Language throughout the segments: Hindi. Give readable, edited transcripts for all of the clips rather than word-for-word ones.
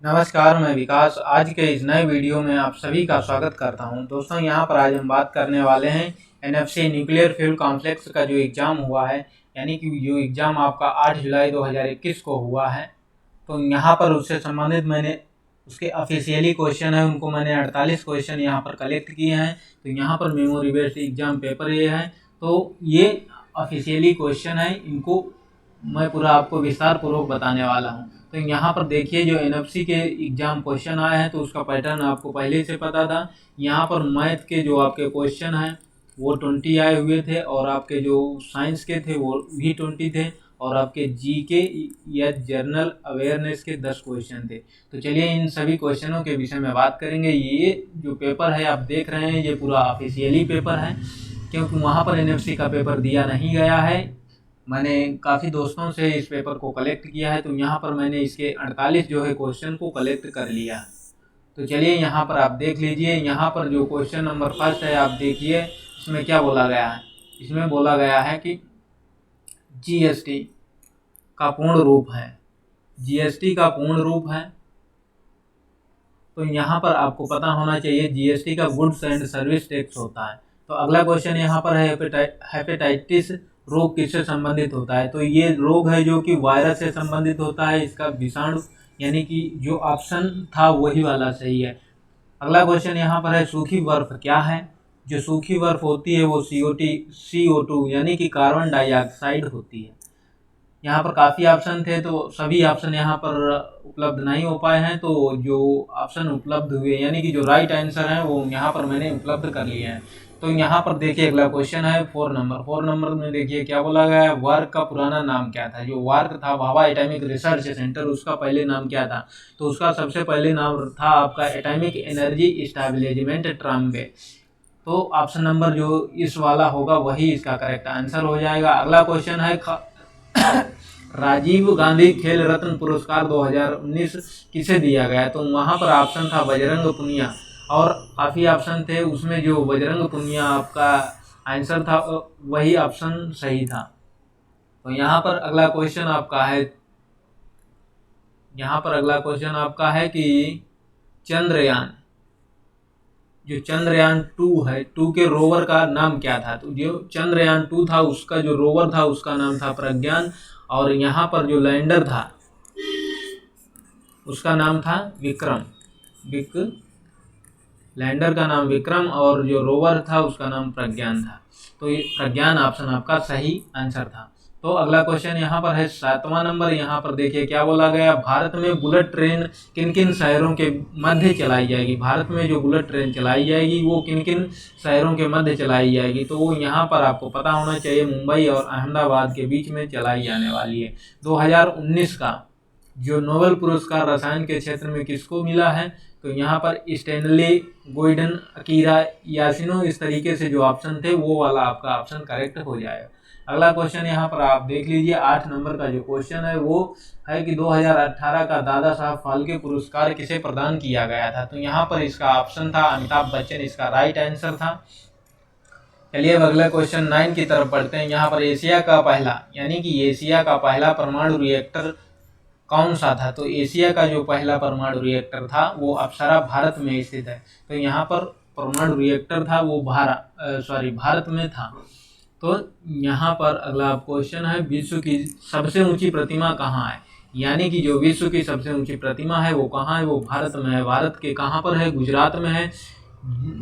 नमस्कार, मैं विकास। आज के इस नए वीडियो में आप सभी का स्वागत करता हूं। दोस्तों, यहां पर आज हम बात करने वाले हैं एनएफसी न्यूक्लियर फ्यूल कॉम्प्लेक्स का जो एग्ज़ाम हुआ है, यानी कि जो एग्ज़ाम आपका 8 जुलाई 2021 को हुआ है। तो यहां पर उससे संबंधित मैंने उसके ऑफिशियली क्वेश्चन है, उनको मैंने 48 क्वेश्चन यहाँ पर कलेक्ट किए हैं। तो यहाँ पर मेमोरी बेस्ड एग्ज़ाम पेपर ये है। तो ये ऑफिशियली क्वेश्चन है, इनको मैं पूरा आपको विस्तार पूर्वक बताने वाला हूँ। तो यहाँ पर देखिए, जो एनएफसी के एग्ज़ाम क्वेश्चन आए हैं तो उसका पैटर्न आपको पहले से पता था। यहाँ पर मैथ के जो आपके क्वेश्चन हैं वो 20 आए हुए थे, और आपके जो साइंस के थे वो भी 20 थे, और आपके जीके या जनरल अवेयरनेस के 10 क्वेश्चन थे। तो चलिए इन सभी क्वेश्चनों के विषय में बात करेंगे। ये जो पेपर है आप देख रहे हैं, ये पूरा ऑफिशियली पेपर है, क्योंकि वहाँ पर एनएफसी का पेपर दिया नहीं गया है। मैंने काफ़ी दोस्तों से इस पेपर को कलेक्ट किया है, तो यहाँ पर मैंने इसके 48 जो है क्वेश्चन को कलेक्ट कर लिया है। तो चलिए यहाँ पर आप देख लीजिए। यहाँ पर जो क्वेश्चन नंबर फर्स्ट है, आप देखिए इसमें क्या बोला गया है। इसमें बोला गया है कि जीएसटी का पूर्ण रूप है। जीएसटी का पूर्ण रूप है, तो यहाँ पर आपको पता होना चाहिए जीएसटी का गुड्स एंड सर्विस टैक्स होता है। तो अगला क्वेश्चन यहाँ पर है, हेपेटाइटिस रोग किससे संबंधित होता है। तो ये रोग है जो कि वायरस से संबंधित होता है, इसका विषाणु, यानी कि जो ऑप्शन था वही वाला सही है। अगला क्वेश्चन यहाँ पर है, सूखी बर्फ क्या है। जो सूखी बर्फ होती है वो CO2 यानी कि कार्बन डाइऑक्साइड होती है। यहाँ पर काफ़ी ऑप्शन थे, तो सभी ऑप्शन यहाँ पर उपलब्ध नहीं हो पाए हैं। तो जो ऑप्शन उपलब्ध हुए, यानी कि जो राइट आंसर है वो यहाँ पर मैंने उपलब्ध कर लिए हैं। तो यहाँ पर देखिए अगला क्वेश्चन है 4 नंबर में देखिए क्या बोला गया है। वार्क का पुराना नाम क्या था। जो वार्क था, भाभा एटॉमिक रिसर्च सेंटर, उसका पहले नाम क्या था। तो उसका सबसे पहले नाम था आपका एटॉमिक एनर्जी स्टैब्लिशमेंट ट्राम्बे। तो ऑप्शन नंबर जो इस वाला होगा वही इसका करेक्ट आंसर हो जाएगा। अगला क्वेश्चन है, राजीव गांधी खेल रत्न पुरस्कार 2019 किसे दिया गया। तो वहाँ पर ऑप्शन था बजरंग पुनिया, और काफ़ी ऑप्शन थे, उसमें जो बजरंग पुनिया आपका आंसर था वही ऑप्शन सही था। तो यहाँ पर अगला क्वेश्चन आपका है कि चंद्रयान, जो चंद्रयान 2 है, 2 के रोवर का नाम क्या था। तो जो चंद्रयान 2 था उसका जो रोवर था उसका नाम था प्रज्ञान, और यहाँ पर जो लैंडर था उसका नाम था विक्रम। लैंडर का नाम विक्रम और जो रोवर था उसका नाम प्रज्ञान था। तो ये प्रज्ञान ऑप्शन आपका सही आंसर था। तो अगला क्वेश्चन यहाँ पर है 7वां नंबर। यहाँ पर देखिए क्या बोला गया, भारत में बुलेट ट्रेन किन किन शहरों के मध्य चलाई जाएगी। भारत में जो बुलेट ट्रेन चलाई जाएगी वो किन किन शहरों के मध्य चलाई जाएगी। तो वो यहाँ पर आपको पता होना चाहिए, मुंबई और अहमदाबाद के बीच में चलाई जाने वाली है। 2019 का जो नोबेल पुरस्कार रसायन के क्षेत्र में किसको मिला है। तो यहाँ पर स्टैनली, गोल्डन, अकीरा, यासिनो, इस तरीके से जो ऑप्शन थे वो वाला आपका ऑप्शन करेक्ट हो जाएगा। अगला क्वेश्चन यहाँ पर आप देख लीजिए, 8 नंबर का जो क्वेश्चन है वो है कि 2018 का दादा साहब फाल्के पुरस्कार किसे प्रदान किया गया था। तो यहाँ पर इसका ऑप्शन था अमिताभ बच्चन, इसका राइट आंसर था। चलिए अब अगला क्वेश्चन 9 की तरफ बढ़ते हैं। यहाँ पर एशिया का पहला, यानी कि एशिया का पहला परमाणु रिएक्टर कौन सा था। तो एशिया का जो पहला परमाणु रिएक्टर था वो अप्सरा भारत में स्थित है। तो यहाँ पर परमाणु रिएक्टर था वो भारत में था। तो यहाँ पर अगला क्वेश्चन है, विश्व की सबसे ऊंची प्रतिमा कहाँ है। यानी कि जो विश्व की सबसे ऊंची प्रतिमा है वो कहाँ है, वो भारत में है। भारत के कहाँ पर है, गुजरात में है,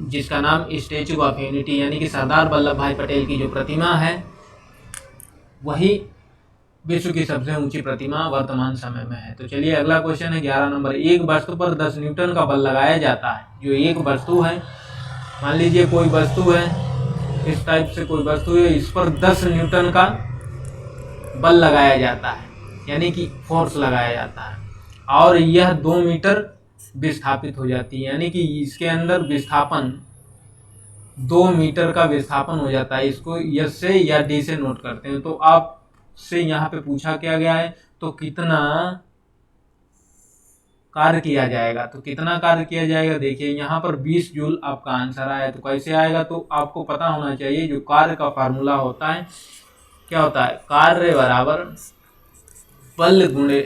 जिसका नाम स्टैचू ऑफ यूनिटी, यानी कि सरदार वल्लभ भाई पटेल की जो प्रतिमा है वही विश्व की सबसे ऊंची प्रतिमा वर्तमान समय में है। तो चलिए अगला क्वेश्चन है 11 नंबर। एक वस्तु पर 10 न्यूटन का बल लगाया जाता है। जो एक वस्तु है, मान लीजिए कोई वस्तु है, इस टाइप से कोई वस्तु है, इस पर 10 न्यूटन का बल लगाया जाता है, यानी कि फोर्स लगाया जाता है, और यह 2 मीटर विस्थापित हो जाती है, यानी कि इसके अंदर विस्थापन 2 मीटर का विस्थापन हो जाता है। इसको यस से या डी से नोट करते हैं। तो आप से यहाँ पे पूछा क्या गया है, तो कितना कार्य किया जाएगा। तो कितना कार्य किया जाएगा, देखिए यहाँ पर 20 जूल आपका आंसर आया। तो कैसे आएगा, तो आपको पता होना चाहिए जो कार्य का फार्मूला होता है क्या होता है, कार्य बराबर बल गुणे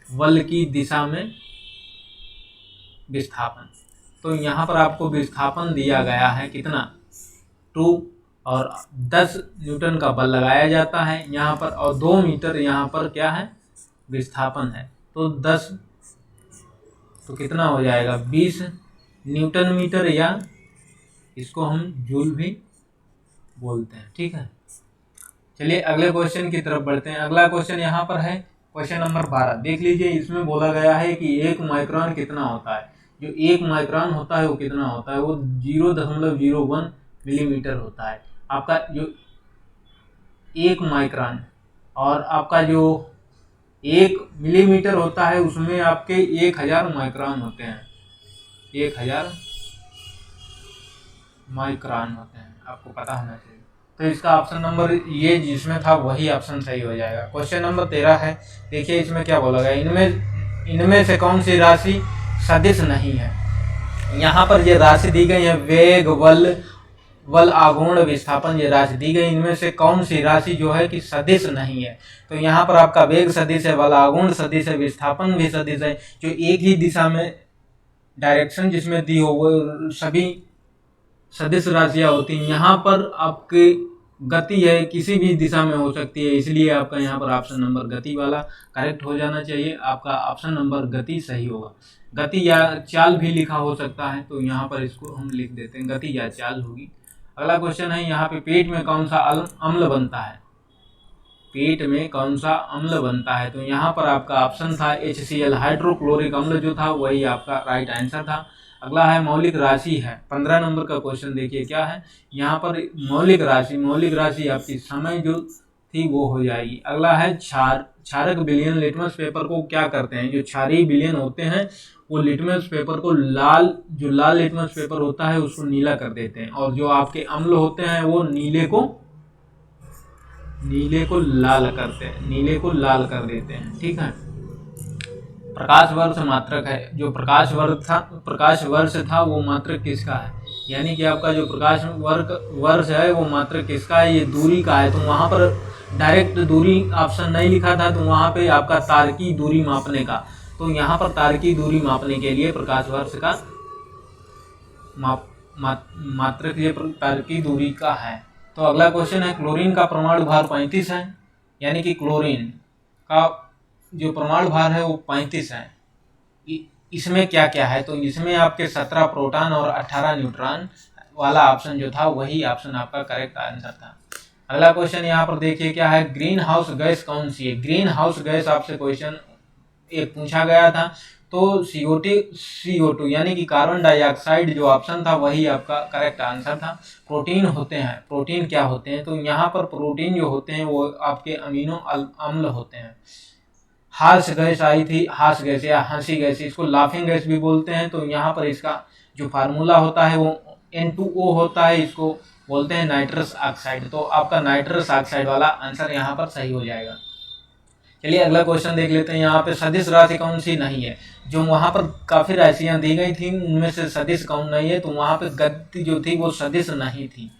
बल की दिशा में विस्थापन। तो यहाँ पर आपको विस्थापन दिया गया है कितना 2 और 10 न्यूटन का बल लगाया जाता है यहाँ पर, और 2 मीटर यहाँ पर क्या है विस्थापन है। तो 10 तो कितना हो जाएगा 20 न्यूटन मीटर, या इसको हम जूल भी बोलते हैं। ठीक है, चलिए अगले क्वेश्चन की तरफ बढ़ते हैं। अगला क्वेश्चन यहाँ पर है क्वेश्चन नंबर 12। देख लीजिए, इसमें बोला गया है कि 1 माइक्रोन कितना होता है। जो 1 माइक्रोन होता है वो कितना होता है, वो 0.01 मिलीमीटर होता है। आपका जो 1 माइक्रोन और आपका जो 1 मिलीमीटर होता है उसमें आपके 1000 माइक्रोन होते हैं, 1000 माइक्रोन होते हैं, आपको पता होना चाहिए। तो इसका ऑप्शन नंबर ये जिसमें था वही ऑप्शन सही हो जाएगा। क्वेश्चन नंबर 13 है। देखिए इसमें क्या बोला गया, इनमें से कौन सी राशि सदिश नहीं है। यहाँ पर ये राशि दी गई है वेग, बल, आघूर्ण, विस्थापन, ये राशि दी गई। इनमें से कौन सी राशि जो है कि सदिश नहीं है। तो यहाँ पर आपका वेग सदिश है, बल आघूर्ण सदिश है, विस्थापन भी सदिश है। जो एक ही दिशा में डायरेक्शन जिसमें दी हो वो सभी सदिश राशियाँ होती हैं। यहाँ पर आपकी गति है किसी भी दिशा में हो सकती है, इसलिए आपका यहाँ पर ऑप्शन नंबर गति वाला करेक्ट हो जाना चाहिए। आपका ऑप्शन नंबर गति सही होगा। गति या चाल भी लिखा हो सकता है, तो यहाँ पर इसको हम लिख देते हैं गति या चाल होगी। अगला क्वेश्चन है यहाँ पे, पेट में कौन सा अम्ल बनता है। पेट में कौन सा अम्ल बनता है। तो यहाँ पर आपका ऑप्शन था HCl, हाइड्रोक्लोरिक अम्ल जो था वही आपका राइट आंसर था। अगला है मौलिक राशि है। 15 नंबर का क्वेश्चन देखिए क्या है यहाँ पर, मौलिक राशि आपकी समय जो थी वो हो जाएगी। अगला है क्षारक विलयन। लिटमस पेपर को क्या करते हैं, जो क्षारीय विलयन होते हैं वो लिटमस पेपर को लाल लिटमस पेपर होता है उसको नीला कर देते हैं, और जो आपके अम्ल होते हैं वो नीले को लाल कर देते हैं। ठीक है, प्रकाश वर्ष मात्रक है। जो प्रकाश वर्ष था वो मात्रक किसका है, यानी कि आपका जो प्रकाश वर्ष है वो मात्रक किसका है, ये दूरी का है। तो वहाँ पर डायरेक्ट दूरी ऑप्शन नहीं लिखा था, तो वहाँ पे आपका तारकी दूरी मापने का, तो यहाँ पर तारकी दूरी मापने के लिए प्रकाश वर्ष का मात्रक ये तारकी दूरी का है। तो अगला क्वेश्चन है, क्लोरीन का परमाणु भार 35 है, यानी कि क्लोरीन का जो परमाणु भार है वो 35 है। इसमें क्या क्या है, तो इसमें आपके 17 प्रोटॉन और 18 न्यूट्रॉन वाला ऑप्शन जो था वही ऑप्शन आपका करेक्ट आंसर था। अगला क्वेश्चन यहाँ पर देखिए क्या है, ग्रीन हाउस गैस कौन सी है। ग्रीन हाउस गैस आपसे क्वेश्चन एक पूछा गया था, तो CO2 यानी कि कार्बन डाइऑक्साइड जो ऑप्शन था वही आपका करेक्ट आंसर था। प्रोटीन होते हैं, प्रोटीन क्या होते हैं, तो यहाँ पर प्रोटीन जो होते हैं वो आपके अमीनो अम्ल होते हैं। हार्श गैस आई थी, हार्श गैस या हंसी गैस, इसको लाफिंग गैस भी बोलते हैं। तो यहाँ पर इसका जो फार्मूला होता है वो N2O होता है, इसको बोलते हैं नाइट्रस ऑक्साइड। तो आपका नाइट्रस ऑक्साइड वाला आंसर यहाँ पर सही हो जाएगा। चलिए अगला क्वेश्चन देख लेते हैं। यहाँ पे सदिश राशि कौन सी नहीं है। जो वहाँ पर काफ़ी राशियाँ दी गई थी उनमें से सदिश कौन नहीं है, तो वहाँ पे गति जो थी वो सदिश नहीं थी।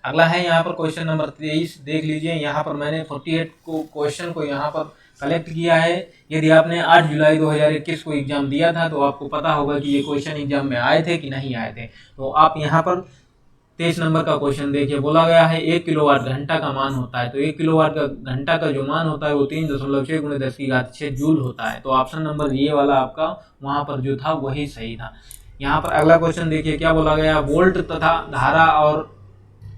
अगला है यहाँ पर क्वेश्चन नंबर 23। देख लीजिए यहाँ पर मैंने 48 क्वेश्चन को यहाँ पर कलेक्ट किया है। यदि आपने 8 जुलाई 2021 को एग्जाम दिया था तो आपको पता होगा कि ये क्वेश्चन एग्जाम में आए थे कि नहीं आए थे। तो आप यहाँ पर 23 नंबर का क्वेश्चन देखिए, बोला गया है 1 किलोवाट घंटा का मान होता है। तो 1 किलोवाट का घंटा का जो मान होता है वो 3.6 × 10⁶ जूल होता है। तो ऑप्शन नंबर ये वाला आपका वहाँ पर जो था वही सही था। यहाँ पर अगला क्वेश्चन देखिए क्या बोला गया, वोल्ट तथा धारा और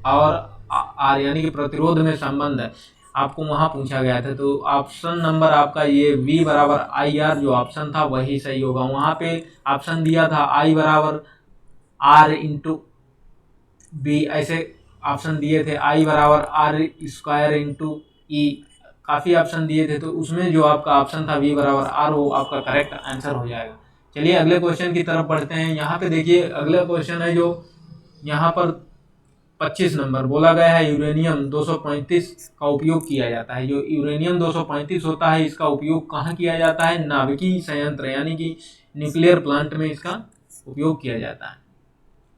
आर यानी कि प्रतिरोध में संबंध है, आपको वहाँ पूछा गया था। तो ऑप्शन नंबर आपका ये V = IR जो ऑप्शन था वही सही होगा। वहाँ पे ऑप्शन दिया था I = R × B, ऐसे ऑप्शन दिए थे, I = R² × E, काफ़ी ऑप्शन दिए थे। तो उसमें जो आपका ऑप्शन था V = R वो आपका करेक्ट आंसर हो जाएगा। चलिए अगले क्वेश्चन की तरफ बढ़ते हैं। यहाँ पे देखिए अगला क्वेश्चन है जो यहाँ पर 25 नंबर बोला गया है, यूरेनियम 235 का उपयोग किया जाता है। जो यूरेनियम 235 होता है इसका उपयोग कहाँ किया जाता है, नाभिकीय संयंत्र यानी कि न्यूक्लियर प्लांट में इसका उपयोग किया जाता है।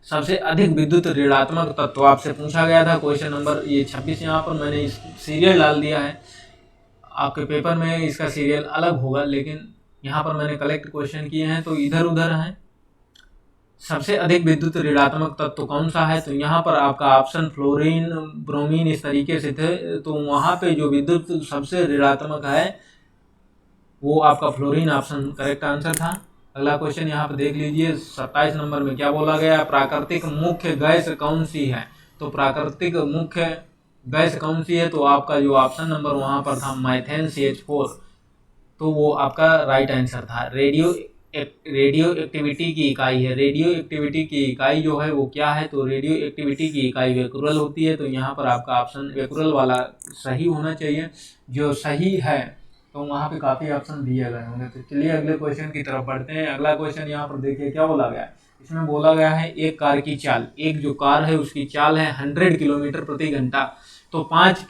सबसे अधिक विद्युत ऋणात्मक तत्व आपसे पूछा गया था। क्वेश्चन नंबर ये 26 यहाँ पर मैंने सीरियल डाल दिया है, आपके पेपर में इसका सीरियल अलग होगा, लेकिन यहाँ पर मैंने कलेक्ट क्वेश्चन किए हैं तो इधर उधर हैं। सबसे अधिक विद्युत ऋणात्मक तत्व कौन सा है, तो यहाँ पर आपका ऑप्शन फ्लोरीन, ब्रोमीन इस तरीके से थे, तो वहाँ पे जो विद्युत सबसे ऋणात्मक है वो आपका फ्लोरीन ऑप्शन करेक्ट आंसर था। अगला क्वेश्चन यहाँ पर देख लीजिए 27 नंबर में क्या बोला गया है, प्राकृतिक मुख्य गैस कौन सी है, तो प्राकृतिक मुख्य गैस कौन सी है, तो आपका जो ऑप्शन नंबर वहाँ पर था मीथेन CH4, तो वो आपका राइट आंसर था। रेडियो एक्टिविटी की इकाई है, रेडियो एक्टिविटी की इकाई जो है वो क्या है, तो रेडियो एक्टिविटी की इकाई वेक्यूरल होती है, तो यहाँ पर आपका ऑप्शन वेक्यूरल वाला सही होना चाहिए। जो सही है तो वहाँ पे काफ़ी ऑप्शन दिए गए होंगे। तो चलिए अगले क्वेश्चन की तरफ बढ़ते हैं। अगला क्वेश्चन यहाँ पर देखिए क्या बोला गया है, इसमें बोला गया है एक कार की चाल, एक जो कार है उसकी चाल है 100 किलोमीटर प्रति घंटा, तो 5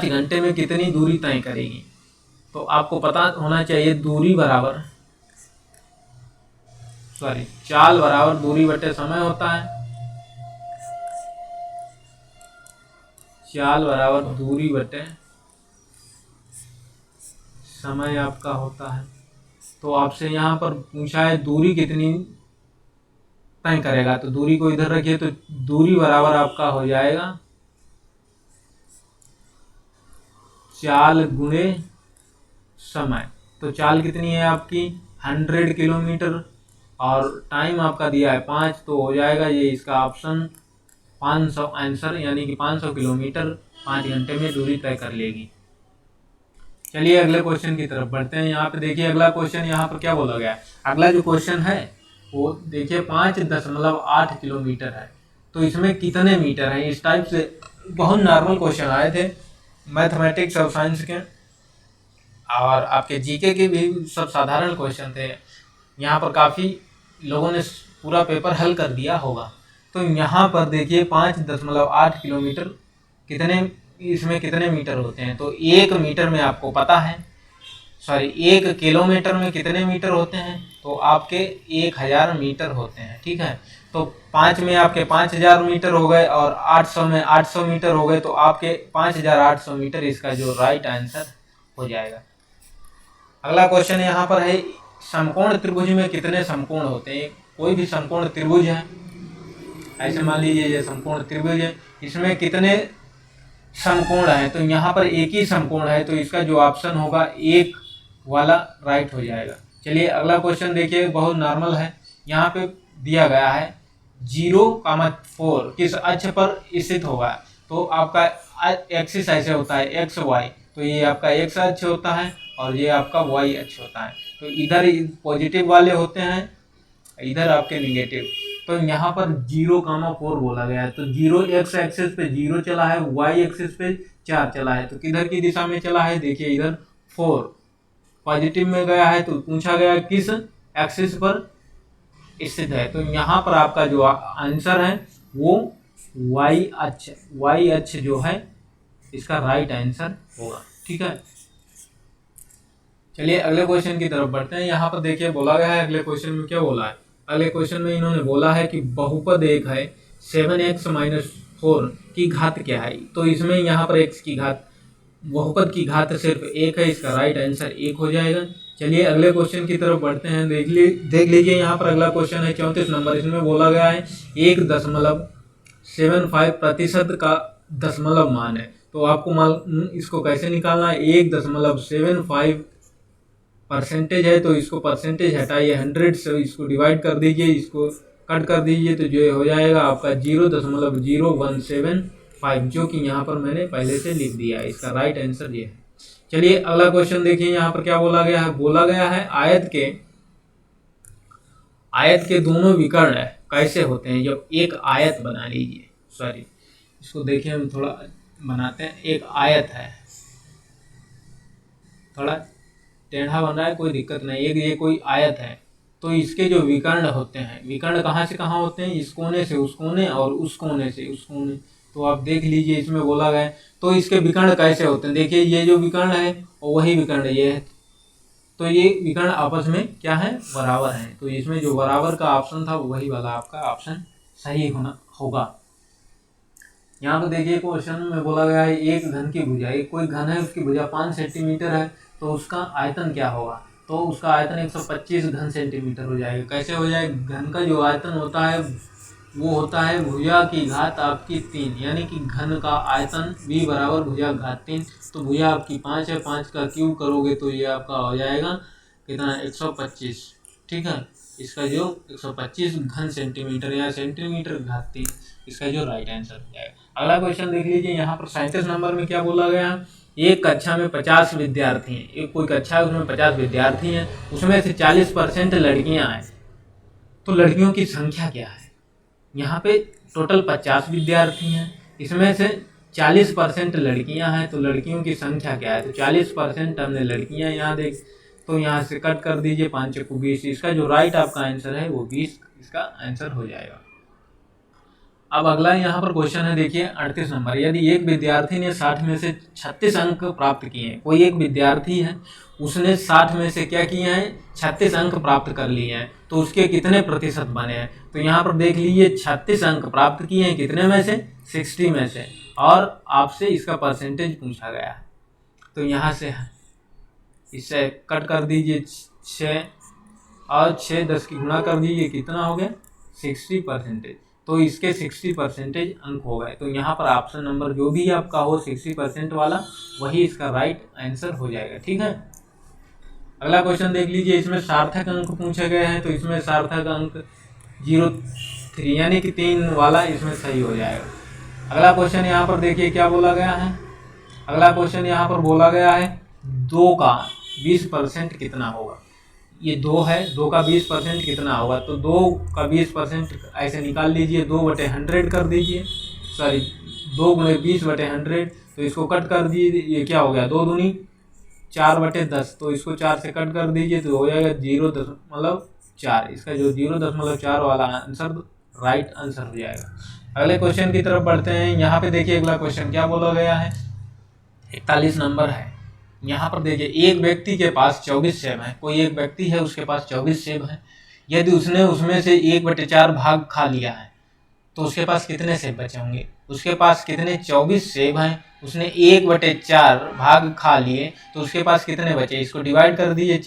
घंटे में कितनी दूरी तय करेगी। तो आपको पता होना चाहिए दूरी बराबर चाल बराबर दूरी बटे समय होता है, चाल बराबर दूरी बटे समय आपका होता है। तो आपसे यहाँ पर पूछा है दूरी कितनी तय करेगा, तो दूरी को इधर रखिए, तो दूरी बराबर आपका हो जाएगा चाल गुणे समय। तो चाल कितनी है आपकी 100 किलोमीटर और टाइम आपका दिया है 5, तो हो जाएगा ये इसका ऑप्शन 500 आंसर, यानी कि 500 किलोमीटर 5 घंटे में दूरी तय कर लेगी। चलिए अगले क्वेश्चन की तरफ बढ़ते हैं। यहाँ पे देखिए अगला क्वेश्चन यहाँ पर क्या बोला गया है, अगला जो क्वेश्चन है वो देखिए 5.8 किलोमीटर है, तो इसमें कितने मीटर है। इस टाइप से बहुत नॉर्मल क्वेश्चन आए थे मैथमेटिक्स और साइंस के, और आपके जीके के भी सब साधारण क्वेश्चन थे। यहाँ पर काफ़ी लोगों ने पूरा पेपर हल कर दिया होगा। तो यहाँ पर देखिए 5.8 किलोमीटर कितने, इसमें कितने मीटर होते हैं, तो 1 मीटर में आपको पता है, 1 किलोमीटर में कितने मीटर होते हैं, तो आपके 1000 मीटर होते हैं। ठीक है, तो 5 में आपके 5000 मीटर हो गए और 800 में 800 मीटर हो गए, तो आपके 5800 मीटर इसका जो राइट आंसर हो जाएगा। अगला क्वेश्चन यहाँ पर है समकोण त्रिभुज में कितने समकोण होते हैं। कोई भी समकोण त्रिभुज है, ऐसे मान लीजिए ये समकोण त्रिभुज है, इसमें कितने समकोण है, तो यहाँ पर एक ही समकोण है, तो इसका जो ऑप्शन होगा 1 वाला राइट हो जाएगा। चलिए अगला क्वेश्चन देखिए बहुत नॉर्मल है। यहाँ पे दिया गया है 0,4 किस अक्ष पर स्थित होगा, तो आपका एक्सिस ऐसे होता है XY, तो ये आपका X अक्ष होता है और ये आपका Y अक्ष होता है। तो इधर पॉजिटिव वाले होते हैं, इधर आपके निगेटिव। तो यहाँ पर 0,4 बोला गया है, तो 0 X एक्सिस पे 0 चला है, Y एक्सिस पे 4 चला है, तो किधर की दिशा में चला है, देखिए इधर 4 पॉजिटिव में गया है। तो पूछा गया किस एक्सिस पर स्थित है, तो यहाँ पर आपका जो आंसर है वो Y अक्ष जो है इसका राइट आंसर होगा। ठीक है, चलिए अगले क्वेश्चन की तरफ बढ़ते हैं। यहाँ पर देखिए बोला गया है अगले क्वेश्चन में क्या बोला है, अगले क्वेश्चन में इन्होंने बोला है कि बहुपद एक है 7x-4 की घात क्या है, तो इसमें यहाँ पर x की घात, बहुपद की घात सिर्फ 1 है, इसका राइट आंसर 1 हो जाएगा। चलिए अगले क्वेश्चन की तरफ बढ़ते हैं। देख लीजिए यहाँ पर अगला क्वेश्चन है 34 नंबर, इसमें बोला गया है 1.75% का दशमलव मान है, तो आपको इसको कैसे निकालना है। 1.75 परसेंटेज है, तो इसको परसेंटेज हटाइए 100 से, इसको डिवाइड कर दीजिए, इसको कट कर दीजिए, तो जो हो जाएगा आपका 0.0175, जो कि यहाँ पर मैंने पहले से लिख दिया है। इसका राइट आंसर ये है। चलिए अगला क्वेश्चन देखिए, यहाँ पर क्या बोला गया है, बोला गया है आयत के दोनों विकर्ण कैसे होते हैं। जब एक आयत बना लीजिए, इसको देखिए हम थोड़ा बनाते हैं। एक आयत है, थोड़ा टेढ़ा बन रहा है, कोई दिक्कत नहीं, ये कोई आयत है, तो इसके जो विकर्ण होते हैं, विकर्ण कहाँ से कहाँ होते हैं, इस कोने से उस कोने और उस कोने से उस कोने। तो आप देख लीजिए इसमें बोला गया है, तो इसके विकर्ण कैसे होते हैं। देखिए ये जो विकर्ण है और वही विकर्ण ये है, तो ये विकर्ण आपस में क्या है, बराबर है। तो इसमें जो बराबर का ऑप्शन था वही वाला आपका ऑप्शन सही होगा। यहाँ पर देखिए क्वेश्चन में बोला गया है एक घन की भुजा, एक कोई घन है उसकी भुजा 5 सेंटीमीटर है, तो उसका आयतन क्या होगा, तो उसका आयतन 125 घन सेंटीमीटर हो जाएगा। कैसे हो जाएगा, घन का जो आयतन होता है वो होता है भुजा की घात आपकी 3, यानी कि घन का आयतन v बराबर भुजा घात 3। तो भुजा आपकी 5 है, 5 का क्यूब करोगे तो ये आपका हो जाएगा कितना, 125। ठीक है, इसका जो 125 घन सेंटीमीटर या सेंटीमीटर घात 3 इसका जो राइट आंसर हो जाएगा। अगला क्वेश्चन देख लीजिए, यहाँ पर 37 नंबर में क्या बोला गया है, एक कक्षा में 50 विद्यार्थी हैं, एक कोई कक्षा है उसमें 50 विद्यार्थी हैं, उसमें से 40% लड़कियां हैं, तो लड़कियों की संख्या क्या है। यहाँ पे टोटल 50 विद्यार्थी हैं, इसमें से 40% लड़कियां हैं, तो लड़कियों की संख्या क्या है, तो 40% हमने लड़कियां यहाँ देख, तो यहाँ से कट कर दीजिए, 5 चक्कू 20, इसका जो राइट आपका आंसर है वो 20 इसका आंसर हो जाएगा। अब अगला यहाँ पर क्वेश्चन है, देखिए 38 नंबर, यदि एक विद्यार्थी ने 60 में से 36 अंक प्राप्त किए हैं, कोई एक विद्यार्थी है उसने 60 में से क्या किए हैं, 36 अंक प्राप्त कर लिए हैं, तो उसके कितने प्रतिशत बने हैं। तो यहाँ पर देख लीजिए 36 अंक प्राप्त किए हैं कितने में से, 60 में से, और आपसे इसका परसेंटेज पूछा गया है। तो यहाँ से इससे कट कर दीजिए 6 और 6 10 की गुणा कर दीजिए, कितना हो गया 60%। तो इसके 60% अंक हो गए। तो यहाँ पर ऑप्शन नंबर जो भी आपका हो 60% वाला वही इसका राइट आंसर हो जाएगा। ठीक है, अगला क्वेश्चन देख लीजिए, इसमें सार्थक अंक पूछे गए हैं, तो इसमें सार्थक अंक 03 यानी कि 3 वाला इसमें सही हो जाएगा। अगला क्वेश्चन यहाँ पर देखिए क्या बोला गया है, अगला क्वेश्चन यहाँ पर बोला गया है 2 का 20% कितना होगा। ये 2 है, 2 का 20% कितना होगा, तो 2 का 20% ऐसे निकाल लीजिए, 2/100 कर दीजिए, सॉरी 2 × 20/100, तो इसको कट कर दीजिए, ये क्या हो गया 2 दूनी 4/10, तो इसको 4 से कट कर दीजिए तो हो जाएगा 0.4, इसका जो 0.4 वाला आंसर राइट आंसर हो जाएगा। अगले क्वेश्चन की तरफ बढ़ते हैं, यहाँ पे देखिए अगला क्वेश्चन क्या बोला गया है, 41 नंबर है। यहाँ पर देखिए एक व्यक्ति के पास 24 सेब हैं, कोई एक व्यक्ति है उसके पास 24 सेब हैं, यदि उसने उसमें से 1/4 भाग खा लिया है तो उसके पास कितने सेब बचे होंगे। उसके पास कितने 24 सेब हैं, उसने 1/4 भाग खा लिए तो उसके पास कितने बचे, इसको डिवाइड कर दीजिए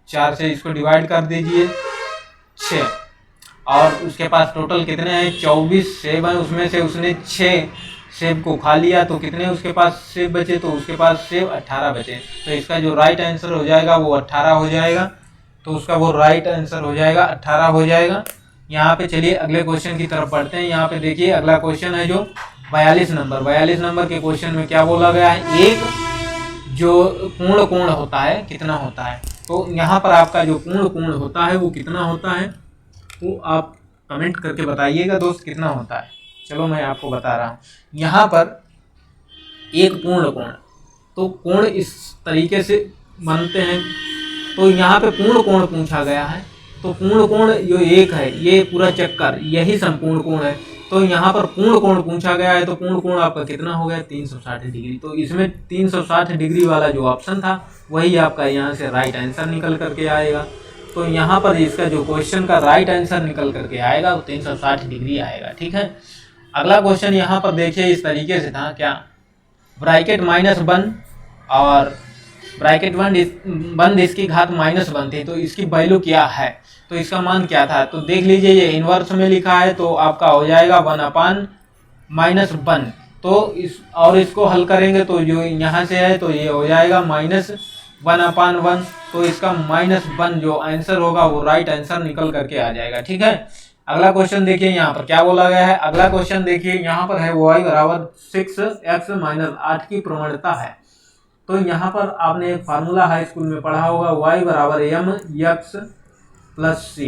4 से इसको डिवाइड कर दीजिए 6, और उसके पास टोटल कितने हैं 24 सेब हैं, उसमें से उसने 6 सेब को खा लिया तो कितने उसके पास सेब बचे, तो उसके पास सेब 18 बचे। तो इसका जो राइट आंसर हो जाएगा वो 18 हो जाएगा, तो उसका वो राइट आंसर हो जाएगा 18 हो जाएगा। यहाँ पे चलिए अगले क्वेश्चन की तरफ बढ़ते हैं। यहाँ पे देखिए अगला क्वेश्चन है जो 42 नंबर, 42 नंबर के क्वेश्चन में क्या बोला गया है, एक जो पूर्ण कोण होता है कितना होता है। तो यहाँ पर आपका जो पूर्ण कोण होता है वो कितना होता है, वो आप कमेंट करके बताइएगा दोस्त कितना होता है। चलो मैं आपको बता रहा हूँ, यहाँ पर एक पूर्ण कोण, तो कोण इस तरीके से बनते हैं, तो यहाँ पे पूर्ण कोण पूछा गया है, तो पूर्ण कोण जो एक है ये पूरा चक्कर यही संपूर्ण कोण है, तो यहाँ पर पूर्ण कोण पूछा गया है, तो पूर्ण कोण आपका कितना हो गया 360 डिग्री। तो इसमें 360 डिग्री वाला जो ऑप्शन था वही आपका यहाँ से राइट आंसर निकल करके आएगा। तो यहाँ पर इसका जो क्वेश्चन का राइट आंसर निकल करके आएगा वो 360 डिग्री आएगा। ठीक है, अगला क्वेश्चन यहाँ पर देखिए इस तरीके से था, क्या ब्रैकेट -1 और ब्रैकेट बंद इसकी घात -1 थी, तो इसकी वैल्यू क्या है, तो इसका मान क्या था। तो देख लीजिए ये इन्वर्स में लिखा है, तो आपका हो जाएगा 1/-1, तो इस और इसको हल करेंगे तो जो यहाँ से है तो ये हो जाएगा -1/1, तो इसका -1 जो आंसर होगा वो राइट आंसर निकल करके आ जाएगा। ठीक है, अगला क्वेश्चन देखिए यहाँ पर क्या बोला गया है, अगला क्वेश्चन देखिए यहाँ पर है y बराबर 6x - 8 की प्रवणता है। तो यहाँ पर आपने एक फार्मूला हाई स्कूल में पढ़ा होगा, y बराबर mx + c,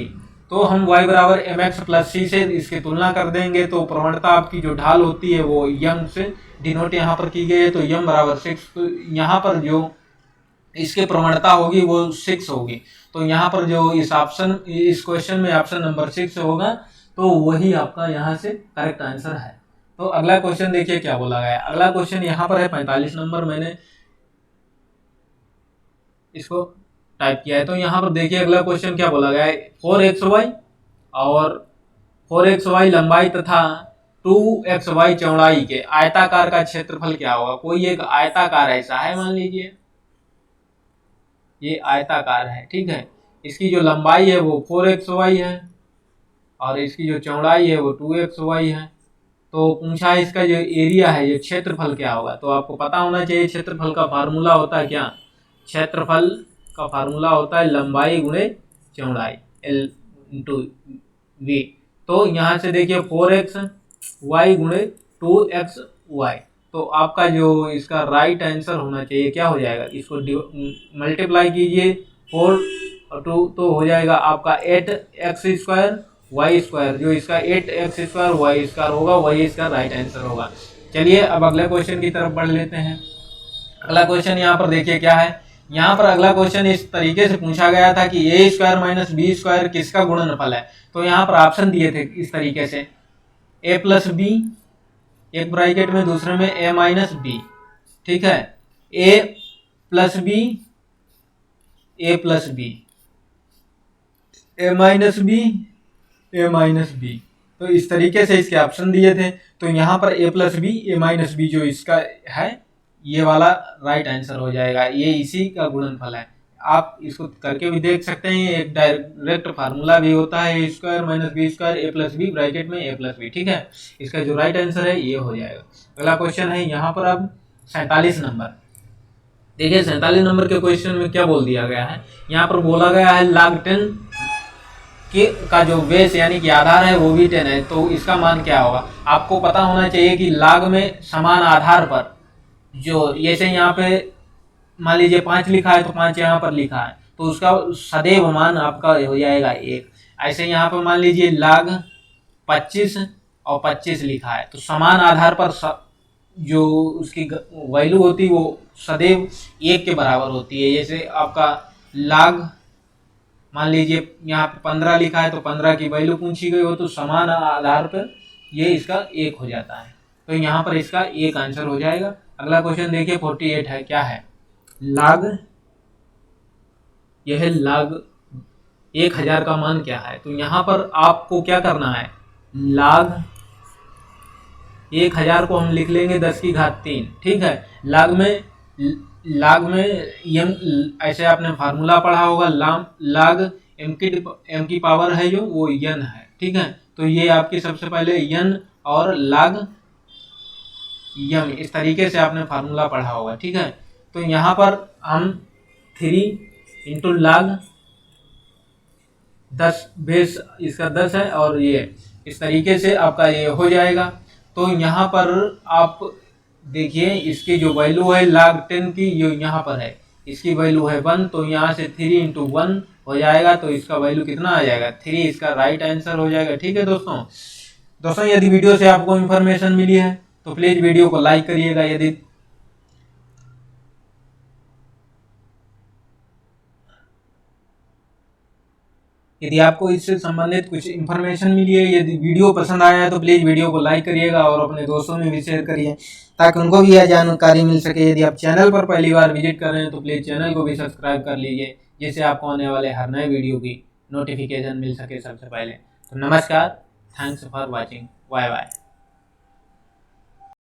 तो हम y बराबर mx + c से इसकी तुलना कर देंगे, तो प्रवणता आपकी जो ढाल होती है वो m से डिनोट यहाँ पर की गई है, तो m बराबर 6, तो यहाँ पर जो इसकी प्रवणता होगी वो 6 होगी, तो यहाँ पर जो इस क्वेश्चन में ऑप्शन नंबर 6 होगा, तो वही आपका यहाँ से करेक्ट आंसर है। तो अगला क्वेश्चन देखिए क्या बोला गया है, अगला क्वेश्चन यहाँ पर है 45 नंबर, मैंने इसको टाइप किया है। तो यहाँ पर देखिए अगला क्वेश्चन क्या बोला गया है, 4xy और 4xy लंबाई तथा 2xy चौड़ाई के आयताकार का क्षेत्रफल क्या होगा। कोई एक आयताकार ऐसा है, मान लीजिए ये आयताकार है, ठीक है, इसकी जो लंबाई है वो 4xy है और इसकी जो चौड़ाई है वो 2xy है। तो पूछा है इसका जो एरिया है, ये क्षेत्रफल क्या होगा। तो आपको पता होना चाहिए क्षेत्रफल का फार्मूला होता है क्या, क्षेत्रफल का फार्मूला होता है लंबाई गुणे चौड़ाई L × V। तो यहाँ से देखिए 4xy गुणे 2xy, तो आपका जो इसका राइट आंसर होना चाहिए क्या हो जाएगा, इसको मल्टीप्लाई कीजिए 4 और 2 तो हो जाएगा आपका 8x² y², जो इसका 8x² y² होगा वही इसका राइट आंसर होगा। चलिए अब अगले क्वेश्चन की तरफ बढ़ लेते हैं। अगला क्वेश्चन यहाँ पर देखिए क्या है। यहाँ पर अगला क्वेश्चन इस तरीके से पूछा गया था कि a² - b² किसका गुणनफल है। तो यहाँ पर ऑप्शन दिए थे इस तरीके से a + b, एक ब्रैकेट में दूसरे में a - b, ठीक है, a + b, a + b, a - b, a - b, तो इस तरीके से इसके ऑप्शन दिए थे। तो यहाँ पर a + b, a - b जो इसका है ये वाला राइट आंसर हो जाएगा, ये इसी का गुणनफल है। आप इसको करके भी देख सकते हैं, एक डायरेक्ट फार्मूला भी होता है a² - b² a + b bracket में a + b, ठीक है, इसका जो राइट आंसर है ये हो जाएगा। अगला क्वेश्चन है यहाँ पर अब 47 नंबर। देखिए 47 नंबर के क्वेश्चन में क्या बोल दिया गया है, यहाँ पर बोला गया है log 10 का जो बेस यानी कि आधार है वो भी 10 है, तो इसका मान क्या होगा। आपको पता होना चाहिए कि log में समान आधार पर जो जैसे यहाँ पे मान लीजिए 5 लिखा है तो 5 यहाँ पर लिखा है, तो उसका सदैव मान आपका हो जाएगा 1। ऐसे यहाँ पर मान लीजिए log 25 और 25 लिखा है, तो समान आधार पर जो उसकी वैल्यू होती है वो सदैव 1 के बराबर होती है। जैसे आपका log मान लीजिए यहाँ पे 15 लिखा है तो 15 की वैल्यू पूछी गई हो, तो समान आधार पर ये इसका 1 हो जाता है, तो यहाँ पर इसका 1 आंसर हो जाएगा। अगला क्वेश्चन देखिए 48 है, क्या है log, यह log 1000 का मान क्या है। तो यहाँ पर आपको क्या करना है, log 1000 को हम लिख लेंगे 10⁻3, ठीक है, log में m ऐसे आपने फार्मूला पढ़ा होगा, log m की पावर है जो वो n है, ठीक है, तो ये आपकी सबसे पहले n और log m इस तरीके से आपने फार्मूला पढ़ा होगा, ठीक है। तो यहाँ पर हम 3 × log 10 बेस इसका 10 है और ये इस तरीके से आपका ये हो जाएगा। तो यहाँ पर आप देखिए इसकी जो वैल्यू है log 10 की जो यहाँ पर है इसकी वैल्यू है 1, तो यहाँ से 3 × 1 हो जाएगा, तो इसका वैल्यू कितना आ जाएगा 3, इसका राइट आंसर हो जाएगा, ठीक है दोस्तों यदि वीडियो से आपको इन्फॉर्मेशन मिली है तो प्लीज वीडियो को लाइक करिएगा। यदि आपको इससे संबंधित कुछ इन्फॉर्मेशन मिली है, यदि वीडियो पसंद आया है तो प्लीज़ वीडियो को लाइक करिएगा और अपने दोस्तों में भी शेयर करिए ताकि उनको भी यह जानकारी मिल सके। यदि आप चैनल पर पहली बार विजिट कर रहे हैं तो प्लीज़ चैनल को भी सब्सक्राइब कर लीजिए, जिससे आपको आने वाले हर नए वीडियो की नोटिफिकेशन मिल सके सबसे पहले। तो नमस्कार, thanks for watching, bye bye.